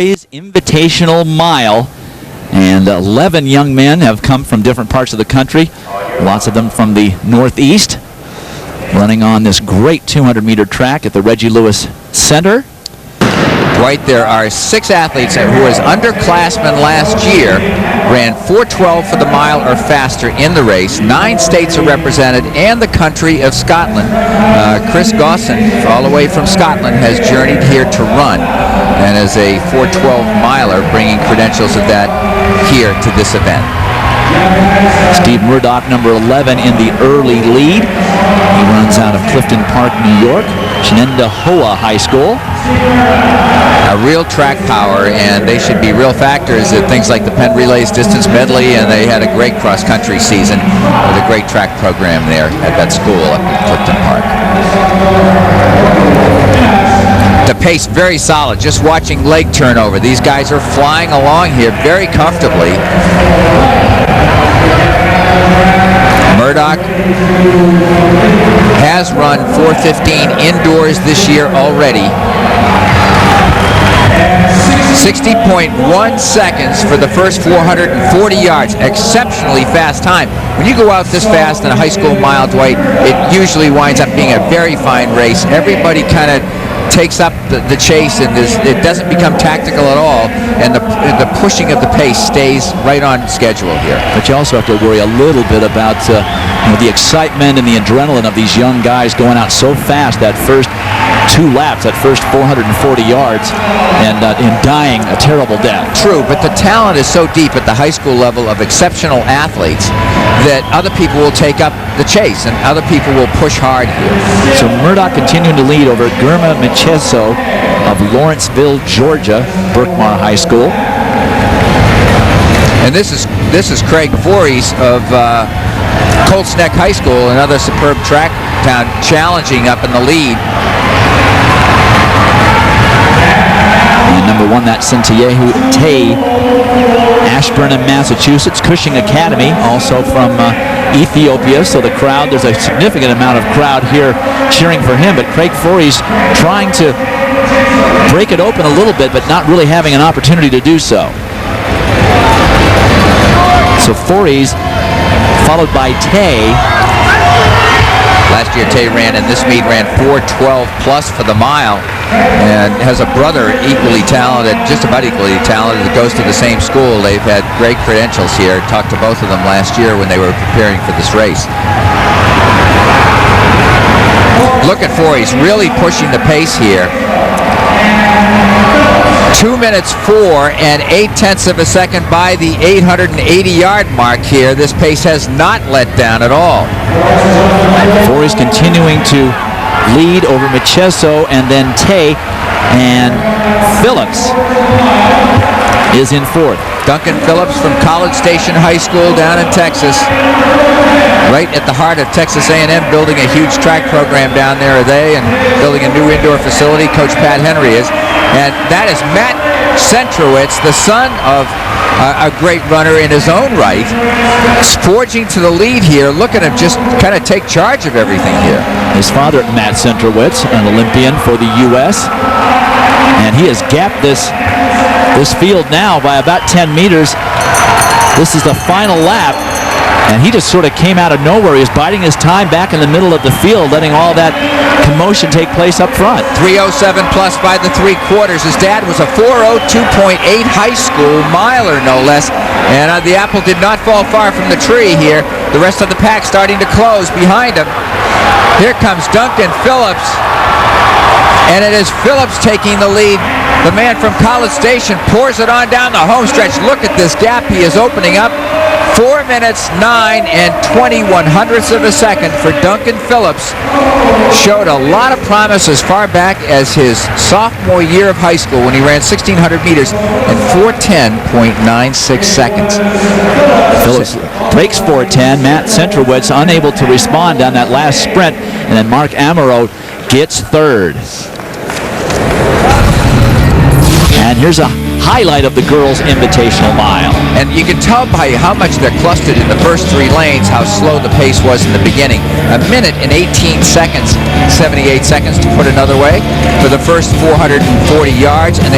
Invitational Mile, and 11 young men have come from different parts of the country, lots of them from the Northeast, running on this great 200-meter track at the Reggie Lewis Center. Right, there are 6 athletes who was underclassmen last year, ran 4:12 for the mile or faster in the race. 9 states are represented, and the country of Scotland. Chris Gosson, all the way from Scotland, has journeyed here to run, and is a 4:12 miler, bringing credentials of that here to this event. Steve Murdoch, number 11, in the early lead. He runs out of Clifton Park, New York, Shenendehowa High School. A real track power, and they should be real factors at things like the Penn Relays distance medley, and they had a great cross-country season with a great track program there at that school up in Clifton Park. The pace very solid. Just watching leg turnover. These guys are flying along here very comfortably. Murdoch has run 4:15 indoors this year already. 60.1 seconds for the first 440 yards. Exceptionally fast time. When you go out this fast in a high school mile, Dwight, it usually winds up being a very fine race. Everybody kind of takes up the chase, and it doesn't become tactical at all, and the pushing of the pace stays right on schedule here. But you also have to worry a little bit about the excitement and the adrenaline of these young guys going out so fast that first 2 laps, that first 440 yards, and dying a terrible death. True, but the talent is so deep at the high school level of exceptional athletes that other people will take up the chase, and other people will push hard here. So Murdoch continuing to lead over Gurma Micheso of Lawrenceville, Georgia, Berkmar High School. And this is Craig Forys of Colts Neck High School, another superb track town, challenging up in the lead. And number 1, that's Centrowitz Tay, Ashburn in Massachusetts. Cushing Academy, also from Ethiopia. So the crowd, there's a significant amount of crowd here cheering for him. But Craig Forys trying to break it open a little bit, but not really having an opportunity to do so. So Forys, followed by Tay. Last year Tay ran in this meet, ran 4:12 plus for the mile, and has a brother equally talented, just about equally talented, that goes to the same school. They've had great credentials here. Talked to both of them last year when they were preparing for this race. Look at Forys really pushing the pace here. 2 minutes 4 and 8/10 of a second by the 880-yard mark here. This pace has not let down at all. Forys continuing to lead over Micheso, and then Tay, and Phillips is in 4th. Duncan Phillips from College Station High School down in Texas, right at the heart of Texas A&M, building a huge track program down there, are they, and building a new indoor facility. Coach Pat Henry is. And that is Matt Centrowitz, the son of a great runner in his own right, forging to the lead here. Look at him just kind of take charge of everything here. His father, Matt Centrowitz, an Olympian for the U.S., and he has gapped this field now by about 10 meters. This is the final lap, and he just sort of came out of nowhere. He was biding his time back in the middle of the field, letting all that commotion take place up front. 3:07 plus by the 3/4. His dad was a 4:02.8 high school miler, no less. And the apple did not fall far from the tree here. The rest of the pack starting to close behind him. Here comes Duncan Phillips. And it is Phillips taking the lead. The man from College Station pours it on down the home stretch. Look at this gap he is opening up. 4 minutes 9 and 21/100ths of a second for Duncan Phillips. Showed a lot of promise as far back as his sophomore year of high school, when he ran 1,600 meters in 4:10.96 seconds. Phillips breaks 4:10. Matt Centrowitz unable to respond down that last sprint, and then Mark Amaro gets 3rd. And here's a highlight of the girls' invitational mile. And you can tell by how much they're clustered in the first 3 lanes how slow the pace was in the beginning. 1 minute and 18 seconds, 78 seconds to put another way, for the first 440 yards, and they